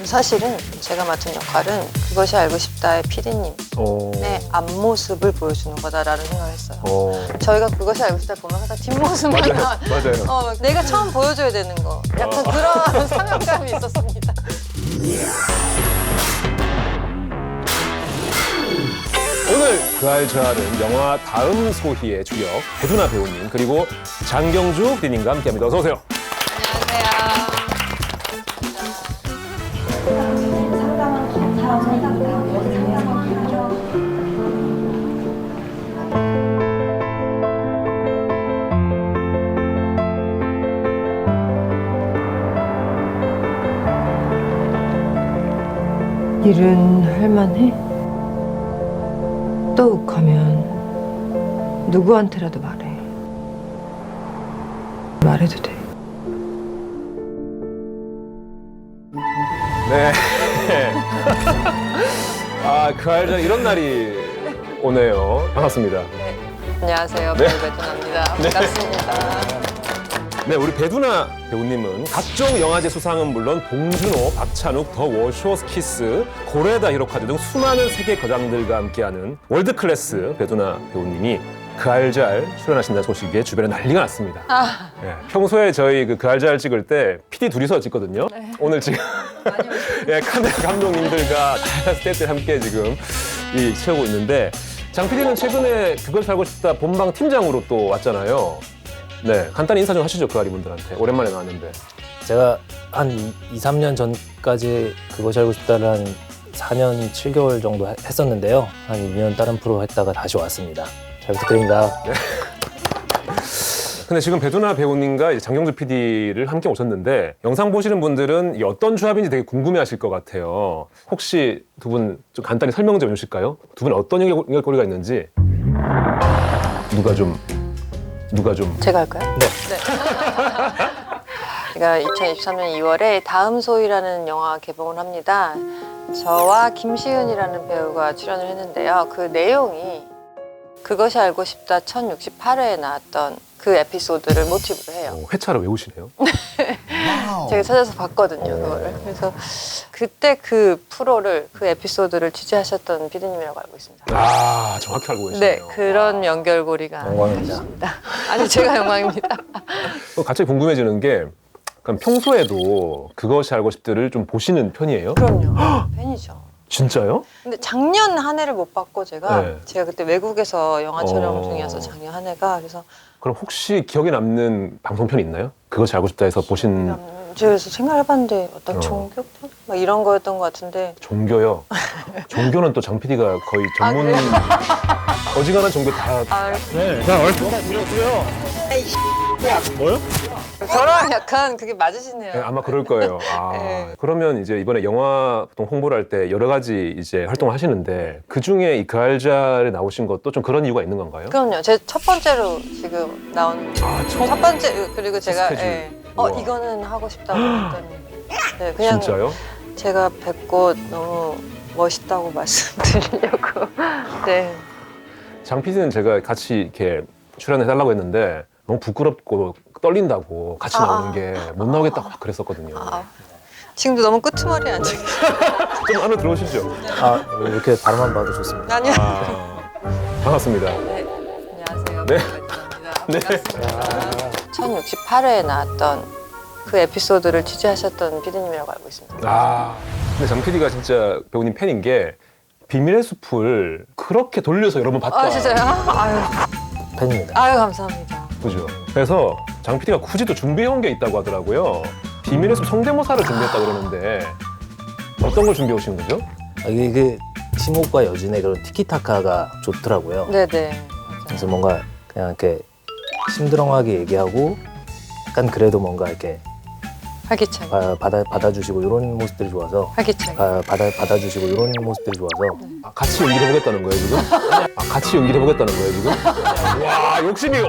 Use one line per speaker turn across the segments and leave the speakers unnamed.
사실은 제가 맡은 역할은 그것이 알고 싶다의 PD님의 앞모습을 보여주는 거다라는 생각을 했어요. 저희가 그것이 알고 싶다 보면 항상 뒷모습만
맞아요.
내가 처음 보여줘야 되는 거 약간 그런 사명감이 있었습니다.
오늘 그알 저알은 영화 다음 소희의 주역 배두나 배우님 그리고 장경주 PD님과 함께합니다. 어서 오세요.
안녕하세요.
일은 할만해? 또 욱하면 누구한테라도 말해. 말해도 돼.
네. 그알 저알 이런 날이 오네요. 반갑습니다.
네. 안녕하세요.
네.
배우 배두나입니다. 반갑습니다.
네, 우리 배두나 배우님은 각종 영화제 수상은 물론 봉준호, 박찬욱, 더 워쇼스키스, 고레다 히로카즈 등 수많은 세계 거장들과 함께하는 월드클래스 배두나 배우님이 그알 저알 출연하신다는 소식에 주변에 난리가 났습니다. 네, 평소에 저희 그알 저알 찍을 때 PD 둘이서 찍거든요.
네.
오늘 지금 카메라 감독님들과 다양한 스태프들 함께 지금 채우고 있는데 장 PD는 최근에 그걸 살고 싶다 본방 팀장으로 또 왔잖아요. 네, 간단히 인사 좀 하시죠, 그아리 분들한테. 오랜만에 나왔는데.
제가 한 2, 3년 전까지 그것이 알고 싶다를 한 4년 7개월 정도 했었는데요. 한 2년 다른 프로 했다가 다시 왔습니다. 잘 부탁드립니다.
근데 지금 배두나 배우님과 장경주 PD를 함께 오셨는데 영상 보시는 분들은 이 어떤 조합인지 되게 궁금해하실 것 같아요. 혹시 두 분 좀 간단히 설명 좀 해주실까요? 두 분 어떤 연결고리가 있는지. 누가 좀
제가 할까요?
네.
제가 2023년 2월에 다음 소희라는 영화 개봉을 합니다. 저와 김시은이라는 배우가 출연을 했는데요. 그 내용이 그것이 알고 싶다 1068회에 나왔던 그 에피소드를 모티브로 해요.
회차를 외우시네요.
제가 찾아서 봤거든요, 그거를. 그래서 그때 그 프로를, 그 에피소드를 취재하셨던 PD님이라고 알고 있습니다.
아, 정확히 알고 계시네요.
네, 그런 연결고리가
영광입니다.
있습니다. 아니, 제가 영광입니다.
갑자기 궁금해지는 게 그럼 평소에도 그것이 알고 싶다를 좀 보시는 편이에요?
그럼요. 팬이죠.
진짜요?
근데 작년 한 해를 못 봤고 제가
네.
그때 외국에서 영화 촬영 중이어서 작년 한 해가 그래서
그럼 혹시 기억에 남는 방송편 있나요? 그것이 알고 싶다 해서 보신
그래서 생각해봤는데 어떤 종교편? 막 이런 거였던 것 같은데
종교요? 종교는 또 장 PD가 거의 전문
그래요?
어지간한 종교 다
네, 자, 얼른 들어오세요.
저랑 약간 그게 맞으시네요.
네, 아마 그럴 거예요.
네.
그러면 이제 이번에 영화 보통 홍보를 할 때 여러 가지 이제 활동을 하시는데 그 중에 이 그알잘에 나오신 것도 좀 그런 이유가 있는 건가요?
그럼요. 제 첫 번째로 지금 나온 첫 번째 그리고 제가
스케줄. 우와.
이거는 하고 싶다고 했더니 네, 그냥
진짜요?
제가 뵙고 너무 멋있다고 말씀드리려고 네.
장 PD는 제가 같이 이렇게 출연해달라고 했는데 너무 부끄럽고 떨린다고 같이 나오는 게 못 나오겠다고 막 그랬었거든요.
지금도 너무 끄트머리 앉아 계세요.
좀 안으로 들어오시죠.
이렇게 바라만 봐도 좋습니다.
아니요.
반갑습니다.
네. 안녕하세요.
네.
네. 반갑습니다. 1068회에 나왔던 그 에피소드를 취재하셨던 PD님이라고 알고 있습니다.
근데 장 PD가 진짜 배우님 팬인 게 비밀의 숲을 그렇게 돌려서 여러 번 봤다.
진짜요?
팬입니다.
감사합니다.
그죠? 그래서 장 PD가 굳이 또 준비해온 게 있다고 하더라고요. 비밀의 숲 성대모사를 준비했다고 그러는데 어떤 걸 준비해 오신 거죠?
이게 심호흡과 여진의 그런 티키타카가 좋더라고요.
네네.
그래서 뭔가 그냥 이렇게 심드렁하게 얘기하고 약간 그래도 뭔가 이렇게
활기차게.
받아주시고 이런 모습들이 좋아서
활기차게.
받아주시고 이런 모습들이 좋아서
같이 연기를 해보겠다는 거예요, 지금? 같이 연기를 해보겠다는 거예요, 지금? 와, 욕심이. 야,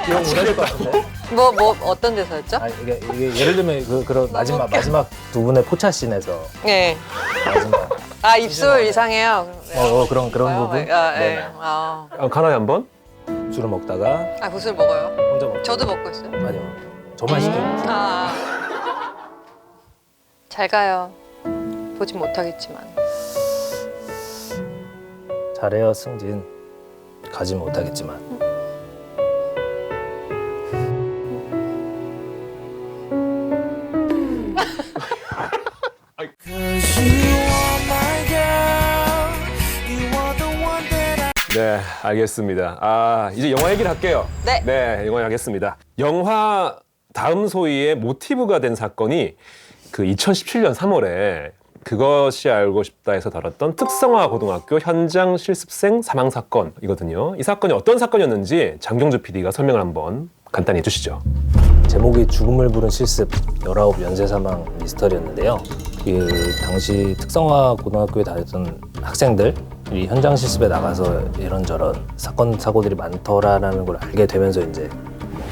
이거 못하실 것 같은데?
뭐 어떤 데서였죠?
이게 예를 들면 그런 마지막 두 분의 포차씬에서
네.
마지막
입술 이상해요.
그런 부분.
네.
가나요, 한번?
술을 먹다가
무술 먹어요?
혼자 먹고
저도 먹고 있어요.
아니요 저만 시켜요.
잘 가요. 보진 못하겠지만.
잘해요, 승진. 가지 못하겠지만.
네, 알겠습니다. 아, 이제 영화 얘기를 할게요.
네.
네, 영화 하겠습니다. 영화 다음 소희의 모티브가 된 사건이 그 2017년 3월에 그것이 알고 싶다에서 다뤘던 특성화 고등학교 현장 실습생 사망 사건이거든요. 이 사건이 어떤 사건이었는지 장경주 PD가 설명을 한번 간단히 해주시죠.
제목이 죽음을 부른 실습 19 연쇄 사망 미스터리였는데요. 그 당시 특성화 고등학교에 다녔던 학생들이 현장 실습에 나가서 이런저런 사건 사고들이 많더라라는 걸 알게 되면서 이제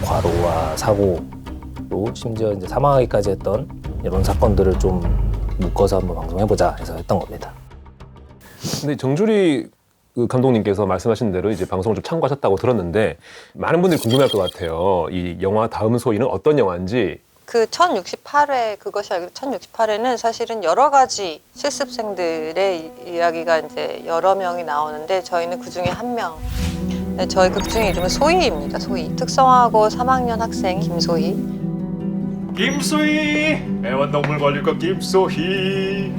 과로와 사고로 심지어 이제 사망하기까지 했던 이런 사건들을 좀 묶어서 한번 방송해보자 해서 했던 겁니다.
근데 정주리 그 감독님께서 말씀하신 대로 이제 방송을 좀 참고하셨다고 들었는데 많은 분들이 궁금해할 것 같아요. 이 영화 다음 소희는 어떤 영화인지.
그 1068회 그것이 알고 1068회는 사실은 여러 가지 실습생들의 이야기가 이제 여러 명이 나오는데 저희는 그 중에 한 명. 네, 저희 극 중에 이름은 소희입니다. 소희. 특성화고 3학년 학생 김소희.
김소희 애완동물관리과 김소희.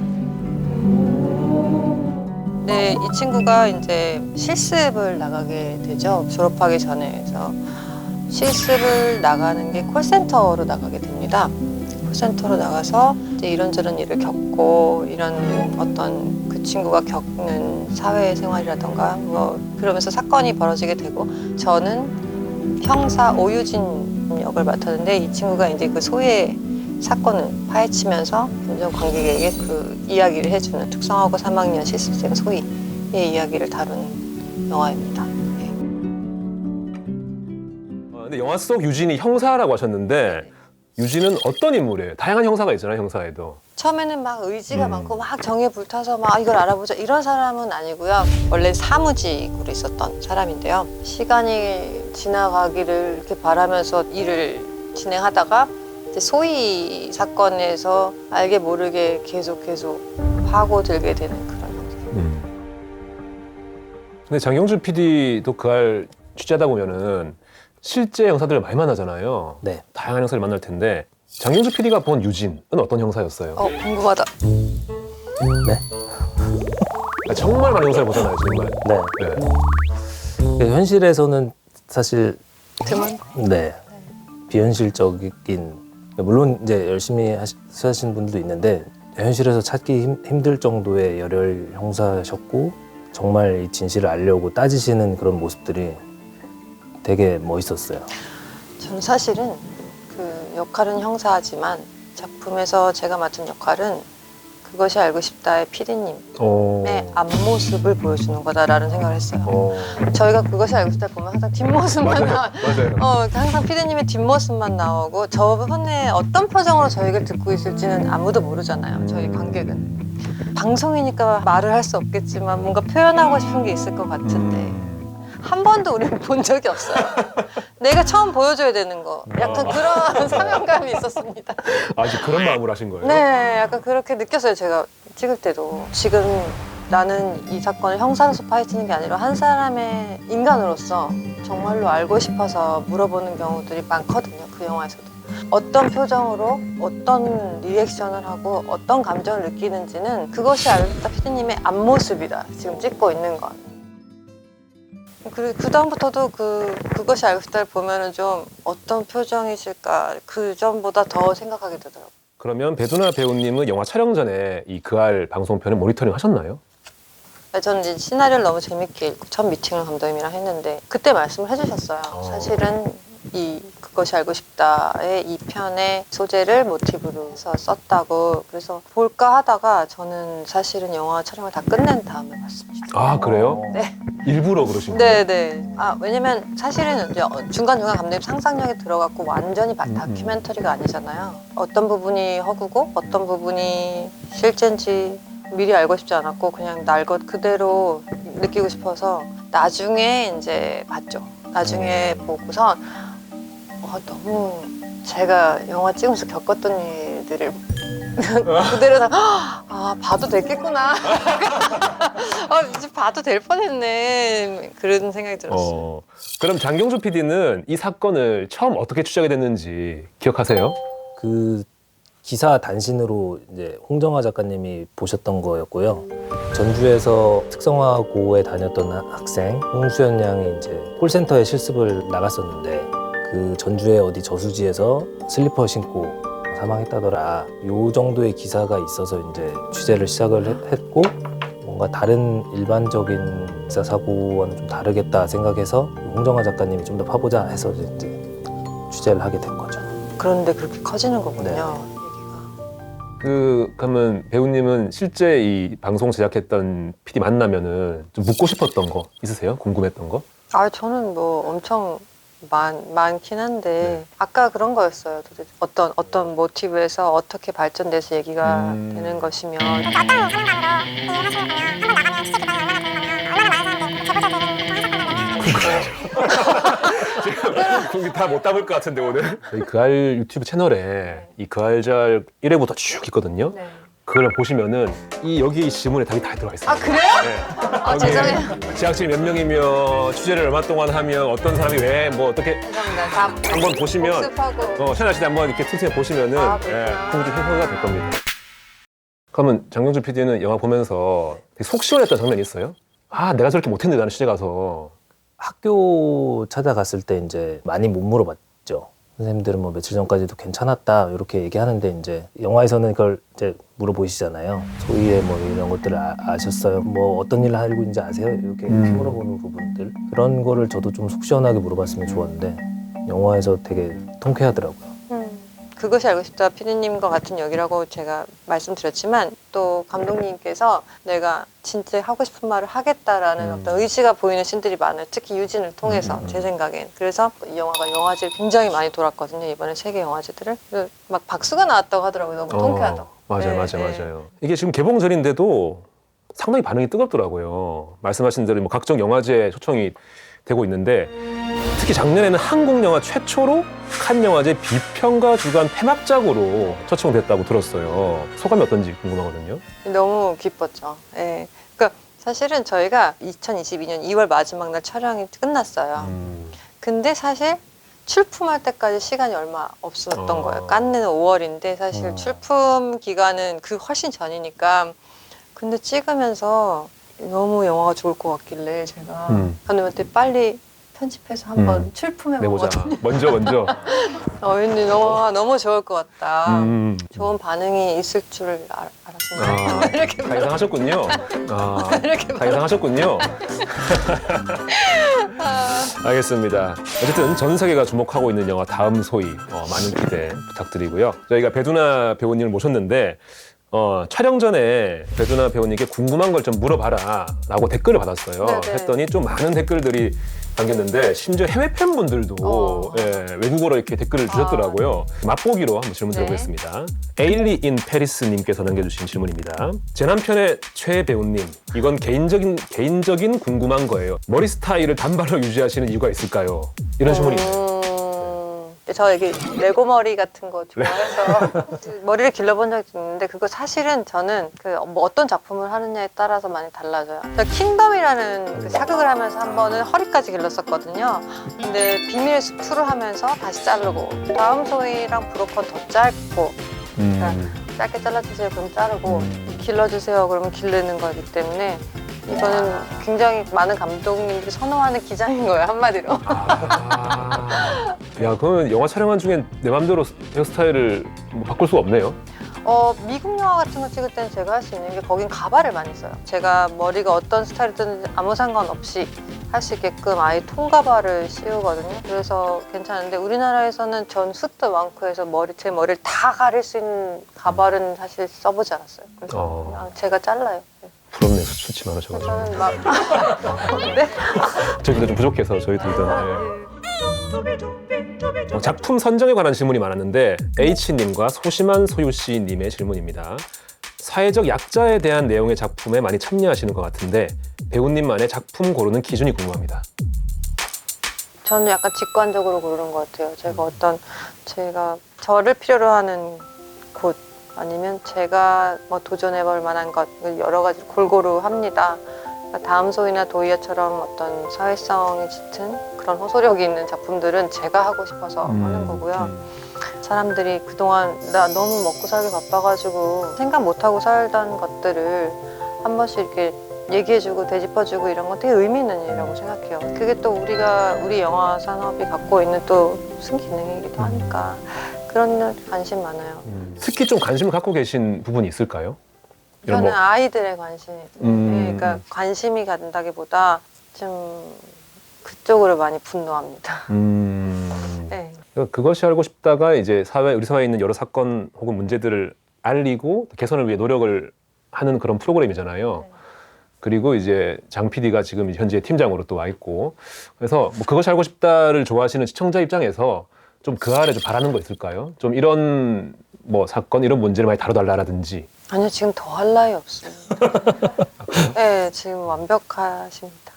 네, 이 친구가 이제 실습을 나가게 되죠. 졸업하기 전에. 그래서 실습을 나가는 게 콜센터로 나가게 됩니다. 콜센터로 나가서 이제 이런저런 일을 겪고 이런 어떤 그 친구가 겪는 사회생활이라던가 뭐 그러면서 사건이 벌어지게 되고 저는 형사 오유진 역을 맡았는데 이 친구가 이제 그 소희의 사건을 파헤치면서 현장 관객에게 그 이야기를 해주는 특성화고 3학년 실습생 소희의 이야기를 다룬 영화입니다.
근데 영화 속 유진이 형사라고 하셨는데 유진은 어떤 인물이에요? 다양한 형사가 있잖아요, 형사에도.
처음에는 막 의지가 많고 막 정에 불타서 막 이걸 알아보자 이런 사람은 아니고요. 원래 사무직으로 있었던 사람인데요. 시간이 지나가기를 이렇게 바라면서 일을 진행하다가 이제 소희 사건에서 알게 모르게 계속 파고들게 되는 그런 형태.
근데 장경주 PD도 그 알 취재하다 보면은 실제 형사들을 많이 만나잖아요.
네.
다양한 형사를 만날 텐데 장경주 PD가 본 유진은 어떤 형사였어요?
궁금하다.
네.
정말 많은 형사를 보잖아요, 정말.
네.
네.
현실에서는 사실
드문.
네 비현실적인 물론 이제 열심히 하시는 분들도 있는데 현실에서 찾기 힘들 정도의 열혈 형사셨고 정말 이 진실을 알려고 따지시는 그런 모습들이 되게 멋있었어요.
저는 사실은 그 역할은 형사지만 작품에서 제가 맡은 역할은 그것이 알고 싶다의 PD님의 앞모습을 보여주는 거다라는 생각을 했어요. 저희가 그것이 알고 싶다 보면 항상 뒷모습만 나와요.
맞아요.
항상 PD님의 뒷모습만 나오고 저번에 어떤 표정으로 저희가 듣고 있을지는 아무도 모르잖아요. 저희 관객은. 방송이니까 말을 할 수 없겠지만 뭔가 표현하고 싶은 게 있을 것 같은데 한 번도 우리는 본 적이 없어요. 내가 처음 보여줘야 되는 거. 약간 그런 사명감이 있었습니다.
아직 그런 마음으로 하신 거예요?
네, 약간 그렇게 느꼈어요. 제가 찍을 때도. 지금 나는 이 사건을 형사로서 파헤치는 게 아니라 한 사람의 인간으로서 정말로 알고 싶어서 물어보는 경우들이 많거든요. 그 영화에서도. 어떤 표정으로 어떤 리액션을 하고 어떤 감정을 느끼는지는 그것이 알고 싶다 PD님의 앞모습이다. 지금 찍고 있는 건. 그리고 그 다음부터도 그것이 알고 싶다를 보면은 좀 어떤 표정이실까 그 전보다 더 생각하게 되더라고요.
그러면 배두나 배우님은 영화 촬영 전에 이 그알 방송편을 모니터링 하셨나요?
저는 이제 시나리오를 너무 재밌게 읽고 첫 미팅을 감독님이랑 했는데 그때 말씀을 해주셨어요. 사실은 이 그것이 알고 싶다의 이 편의 소재를 모티브로 해서 썼다고. 그래서 볼까 하다가 저는 사실은 영화 촬영을 다 끝낸 다음에 봤습니다.
아, 그래요?
네.
일부러 그러신 거예요?
네네. 왜냐면 사실은 이제 중간중간 감독님 상상력이 들어갔고 완전히 다큐멘터리가 아니잖아요. 어떤 부분이 허구고 어떤 부분이 실제인지 미리 알고 싶지 않았고 그냥 날 것 그대로 느끼고 싶어서 나중에 이제 봤죠. 나중에 보고선 너무 제가 영화 찍으면서 겪었던 일들을 그대로 봐도 됐겠구나. 이제 봐도 될 뻔했네. 그런 생각이 들었어요.
그럼 장경주 PD는 이 사건을 처음 어떻게 취재하게 됐는지 기억하세요?
그 기사 단신으로 이제 홍정화 작가님이 보셨던 거였고요. 전주에서 특성화고에 다녔던 학생 홍수연 양이 이제 콜센터에 실습을 나갔었는데 그 전주의 어디 저수지에서 슬리퍼 신고 사망했다더라. 요 정도의 기사가 있어서 이제 취재를 시작을 했고 뭔가 다른 일반적인 기사 사고와는 좀 다르겠다 생각해서 홍정화 작가님이 좀 더 파보자 해서 이제 취재를 하게 된 거죠.
그런데 그렇게 커지는 거군요.
네.
얘기가.
그러면 배우님은 실제 이 방송 제작했던 PD 만나면은 좀 묻고 싶었던 거 있으세요? 궁금했던 거?
저는 뭐 엄청 많긴 한데
네.
아까 그런 거였어요. 도대체 어떤 모티브에서 어떻게 발전돼서 얘기가 되는 것이면
지금 다 못 답을 것 같은데 오늘 저희 그알 유튜브 채널에 이 그알잘 1회부터 쭉 있거든요.
네.
그걸 보시면은 여기 이 지문에 답이 다 들어가 있어요.
그래요?
네.
죄송해요.
제작진 몇 명이며 취재를 얼마 동안 하면 어떤 사람이 왜 뭐 어떻게
죄송합니다. 다
한번 보시면
복습하고
채널 시대 한번 이렇게 틈틈이 보시면은
그렇구나.
좀 해소가 될 겁니다. 그러면 장경주 PD는 영화 보면서 되게 속 시원했던 장면이 있어요? 내가 저렇게 못했는데 나는 취재 가서.
학교 찾아갔을 때 이제 많이 못 물어봤죠. 선생님들은 뭐 며칠 전까지도 괜찮았다 이렇게 얘기하는데 이제 영화에서는 그걸 이제 물어보시잖아요. 소희의 뭐 이런 것들을 아셨어요? 뭐 어떤 일을 알고 있는지 아세요? 이렇게 물어보는 부분들 그런 거를 저도 좀 속 시원하게 물어봤으면 좋았는데 영화에서 되게 통쾌하더라고요.
그것이 알고 싶다 피디님과 같은 역이라고 제가 말씀드렸지만 또 감독님께서 내가 진짜 하고 싶은 말을 하겠다라는 어떤 의지가 보이는 씬들이 많아요. 특히 유진을 통해서 제 생각엔. 그래서 이 영화가 영화제를 굉장히 많이 돌았거든요. 이번에 세계 영화제들을. 막 박수가 나왔다고 하더라고요. 너무 통쾌하다고.
맞아요. 이게 지금 개봉 전인데도 상당히 반응이 뜨겁더라고요. 말씀하신 대로 뭐 각종 영화제에 초청이 되고 있는데 특히 작년에는 한국 영화 최초로 칸 영화제 비평가 주간 폐막작으로 초청됐다고 들었어요. 소감이 어떤지 궁금하거든요.
너무 기뻤죠. 예. 그러니까 사실은 저희가 2022년 2월 마지막 날 촬영이 끝났어요. 근데 사실 출품할 때까지 시간이 얼마 없었던 거예요. 깐느는 5월인데 사실 출품 기간은 그 훨씬 전이니까. 근데 찍으면서 너무 영화가 좋을 것 같길래 제가 감독님한테 빨리 편집해서 한번 출품해
내보자.
보거든요.
먼저.
근데 너무 좋을 것 같다. 좋은 반응이 있을 줄 알았습니다. 이렇게
다 예상하셨군요. 다 예상하셨군요. 알겠습니다. 어쨌든 전 세계가 주목하고 있는 영화 다음 소위 많은 기대 부탁드리고요. 저희가 배두나 배우님을 모셨는데 촬영 전에 배두나 배우님께 궁금한 걸 좀 물어봐라 라고 댓글을 받았어요.
네네.
했더니 좀 많은 댓글들이 담겼는데 심지어 해외 팬분들도 외국어로 이렇게 댓글을 주셨더라고요. 맛보기로 한번 질문 드려보겠습니다. 에일리 인 페리스 님께서 남겨주신 질문입니다. 제 남편의 최 배우님, 이건 개인적인 궁금한 거예요. 머리 스타일을 단발로 유지하시는 이유가 있을까요? 이런 질문입니다.
저 여기 레고 머리 같은 거 좋아해서 머리를 길러본 적이 있는데 그거 사실은 저는 뭐 어떤 작품을 하느냐에 따라서 많이 달라져요. 저 킹덤이라는 그 사극을 하면서 한 번은 허리까지 길렀었거든요. 근데 비밀의 숲 2를 하면서 다시 자르고 다음 소희랑 브로커는 더 짧고 그러니까 짧게 잘라주세요 그럼 자르고 길러주세요 그러면 기르는 거기 때문에 이거는 굉장히 많은 감독님들이 선호하는 기장인 거예요, 한마디로.
야, 그러면 영화 촬영한 중엔 내 맘대로 헤어스타일을 뭐 바꿀 수가 없네요.
미국 영화 같은 거 찍을 때는 제가 할 수 있는 게 거긴 가발을 많이 써요. 제가 머리가 어떤 스타일이든 아무 상관없이 할 수 있게끔 아예 통가발을 씌우거든요. 그래서 괜찮은데 우리나라에서는 전 숱도 많고 해서 제 머리를 다 가릴 수 있는 가발은 사실 써보지 않았어요. 그래서 그냥 제가 잘라요.
부럽네요, 수치 많으셔가지고.
저는 막 네?
저희도 좀 부족해서 저희 둘 다. 작품 선정에 관한 질문이 많았는데 H님과 소심한 소유씨님의 질문입니다. 사회적 약자에 대한 내용의 작품에 많이 참여하시는 것 같은데 배우님만의 작품 고르는 기준이 궁금합니다.
저는 약간 직관적으로 고르는 것 같아요. 제가 저를 필요로 하는 곳 아니면 제가 뭐 도전해볼 만한 것 여러 가지 골고루 합니다. 그러니까 다음소이나 도이아처럼 어떤 사회성이 짙은 그런 호소력이 있는 작품들은 제가 하고 싶어서 하는 거고요. 사람들이 그동안 나 너무 먹고 살기 바빠가지고 생각 못하고 살던 것들을 한 번씩 이렇게 얘기해주고 되짚어주고 이런 건 되게 의미 있는 일이라고 생각해요. 그게 또 우리 영화 산업이 갖고 있는 또 순기능이기도 하니까 그런 일 관심 많아요.
특히 좀 관심을 갖고 계신 부분이 있을까요? 이런
저는
뭐-
아이들의 관심이 그러니까 관심이 간다기보다 좀 그쪽으로 많이 분노합니다. 네.
그러니까 그것이 알고 싶다가 이제 우리 사회에 있는 여러 사건 혹은 문제들을 알리고 개선을 위해 노력을 하는 그런 프로그램이잖아요.
네.
그리고 이제 장 PD가 지금 현재 팀장으로 또 와 있고, 그래서 뭐 그것이 알고 싶다를 좋아하시는 시청자 입장에서 좀 그 아래 좀 바라는 거 있을까요? 좀 이런 뭐 사건, 이런 문제를 많이 다뤄달라든지.
아니요, 지금 더 할 나위 없어요. 네, 지금 완벽하십니다.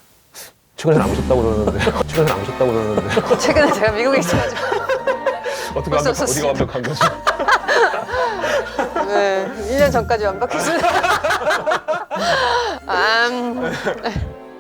최근에 안 오셨다고 그러는데. 최근에 안 오셨다고 그러는데.
최근에 제가 미국에 있어가지고
어떻게
벌써
어디가 완벽한 거죠?
네, 1년 전까지 완벽했습니다.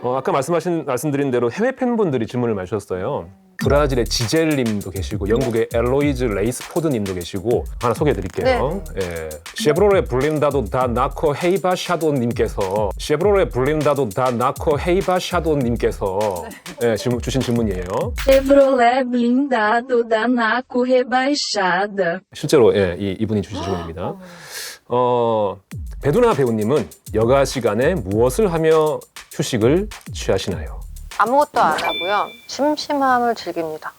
아까 말씀드린 대로 해외 팬분들이 질문을 많이 주셨어요. 브라질의 지젤님도 계시고 영국의 엘로이즈 레이스포드님도 계시고 하나 소개해드릴게요. 예. 쉐브로레 블린다도 다 나코 헤이바 샤도님께서 쉐브로레 블린다도 다 나코 헤이바 샤도님께서 예, 주신 질문이에요.
Chevrolet blindado da Naco rebaixada.
실제로 예, 이분이 주신 질문입니다. 베두나 배우님은 여가 시간에 무엇을 하며 휴식을 취하시나요?
아무것도 안 하고요. 심심함을 즐깁니다.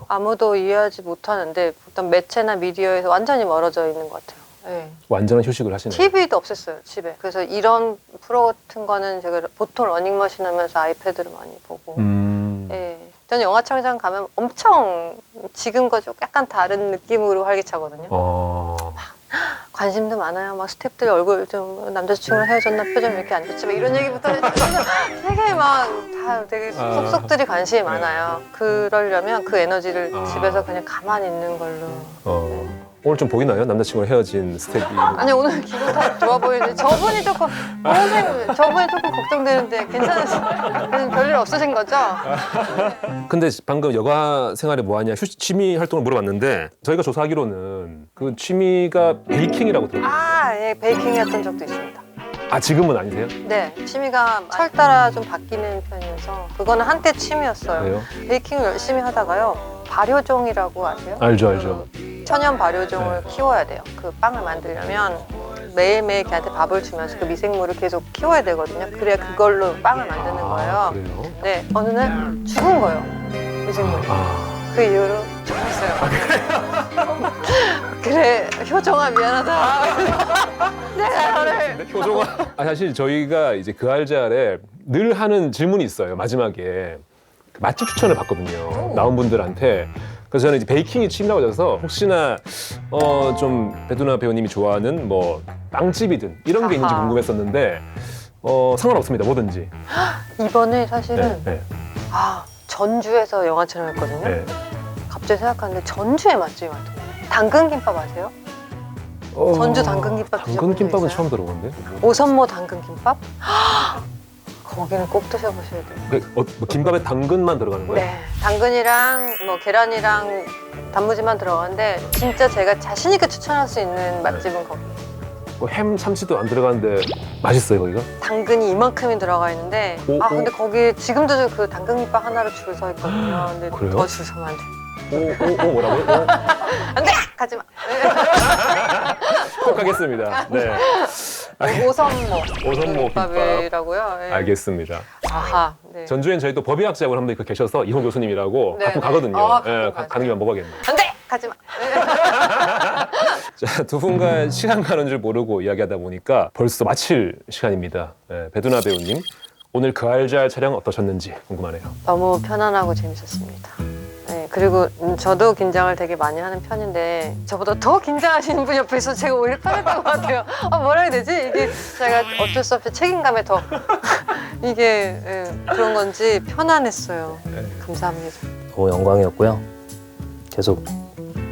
아무도 이해하지 못하는데 어떤 매체나 미디어에서 완전히 멀어져 있는 것 같아요. 네.
완전한 휴식을 하시나요?
TV도 없앴어요, 집에. 그래서 이런 프로 같은 거는 제가 보통 러닝머신 하면서 아이패드를 많이 보고. 네. 저는 영화촬영장 가면 엄청 지금과 좀 약간 다른 느낌으로 활기차거든요. 관심도 많아요. 막 스태프들 얼굴 좀 남자친구랑 헤어졌나 표정 이렇게 안 좋지 막 이런 얘기부터 되게 막 다 되게 속속들이 관심이 많아요. 그러려면 그 에너지를 집에서 그냥 가만히 있는 걸로.
오늘 좀 보이나요? 남자친구랑 헤어진 스텝이.
아니 오늘 기분 다 좋아 보이는데 저분이 조금 걱정되는데 괜찮으세요? 별일 없으신 거죠?
근데 방금 여가 생활에 뭐 하냐 취미 활동을 물어봤는데 저희가 조사하기로는 그 취미가 베이킹이라고 들었어요.
예, 베이킹 했던 적도 있습니다.
지금은 아니세요?
네, 취미가 철 따라 좀 바뀌는 편이어서 그거는 한때 취미였어요.
그래요?
베이킹을 열심히 하다가요. 발효종이라고 아세요?
알죠.
그 천연 발효종을 키워야 돼요. 그 빵을 만들려면 매일매일 걔한테 밥을 주면서 그 미생물을 계속 키워야 되거든요. 그래야 그걸로 빵을 만드는 거예요.
그래요?
네, 어느 날 죽은 거예요. 미생물이. 그 이후로 죽었어요. 그래, 효정아 미안하다. 내가 너를.
효종아. 사실 저희가 이제 그 알잘에 늘 하는 질문이 있어요. 마지막에 맛집 추천을 받거든요. 나온 분들한테. 그래서 저는 이제 베이킹이 취미라고 해서 혹시나 좀 베두나 배우님이 좋아하는 뭐 빵집이든 이런 게 있는지 궁금했었는데 상관없습니다. 뭐든지.
이번에 사실은
네.
전주에서 영화 촬영했거든요.
네.
갑자기 생각하는데 전주에 맛집이 많더라고요. 당근김밥 아세요? 전주 당근김밥
당근김밥은
드셔본 적
처음 들어보는데.
오선모 당근김밥? 거기는 꼭 드셔보셔야 돼요.
뭐 김밥에 당근만 들어가는 거예요?
네, 당근이랑 뭐 계란이랑 단무지만 들어가는데 진짜 제가 자신 있게 추천할 수 있는 맛집은 거기.
뭐 햄, 참치도 안 들어가는데 맛있어요 거기가?
당근이 이만큼이 들어가 있는데 근데 거기 지금도 그 당근김밥 하나로 줄 서 있거든요. 근데
그래요?
더 줄 서면 안 돼.
뭐라고요?
안 돼! 가지 마.
꼭 가겠습니다. 네.
오선모
김밥.
김밥이라고요. 네.
알겠습니다.
아하. 네.
전주엔 저희 또 법의학자분 한 분 계셔서 이홍 교수님이라고
네,
가끔
네.
가거든요.
가끔
예,
가죠.
가는 김에 먹어야겠네요.
안 돼! 가지 마.
자, 두 분과 시간 가는 줄 모르고 이야기하다 보니까 벌써 마칠 시간입니다. 베두나 배우님, 오늘 그 알잘 촬영 어떠셨는지 궁금하네요.
너무 편안하고 재밌었습니다. 네, 그리고 저도 긴장을 되게 많이 하는 편인데 저보다 더 긴장하시는 분 옆에 있어서 제가 오히려 편했던 것 같아요. 뭐라 해야 되지? 이게 제가 어쩔 수 없이 책임감에 더 이게 그런 건지 편안했어요. 감사합니다.
너무 영광이었고요. 계속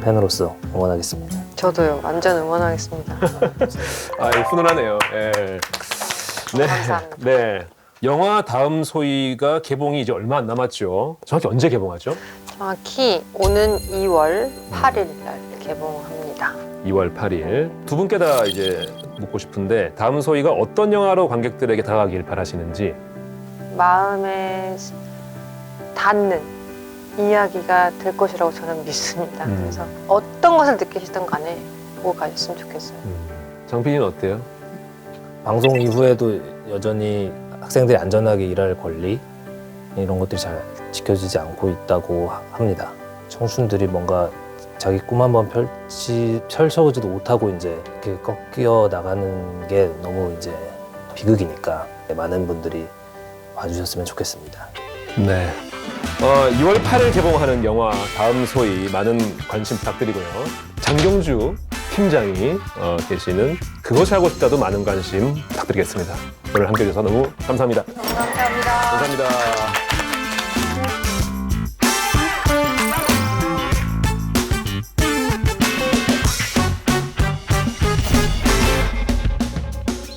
팬으로서 응원하겠습니다.
저도요. 완전 응원하겠습니다.
아, 훈훈하네요. 예. 네.
감사합니다.
네. 영화 다음 소희가 개봉이 이제 얼마 안 남았죠. 정확히 언제 개봉하죠?
정확히 오는 2월 8일 날 개봉합니다.
2월 8일. 두 분께 다 이제 묻고 싶은데 다음 소희가 어떤 영화로 관객들에게 다가가길 바라시는지.
마음에 닿는 이야기가 될 것이라고 저는 믿습니다. 그래서 어떤 것을 느끼시든 간에 보고 가셨으면 좋겠어요.
장필이는 어때요?
방송 이후에도 여전히 학생들이 안전하게 일할 권리 이런 것들이 잘 지켜지지 않고 있다고 합니다. 청춘들이 뭔가 자기 꿈 한번 펼쳐보지도 못하고 이제 이렇게 꺾여 나가는 게 너무 이제 비극이니까 많은 분들이 봐주셨으면 좋겠습니다.
네. 2월 8일 개봉하는 영화 다음 소희 많은 관심 부탁드리고요. 장경주 팀장이 계시는 그것이 하고 싶다도 많은 관심 부탁드리겠습니다. 오늘 함께 해주셔서 너무 감사합니다.
감사합니다.
감사합니다.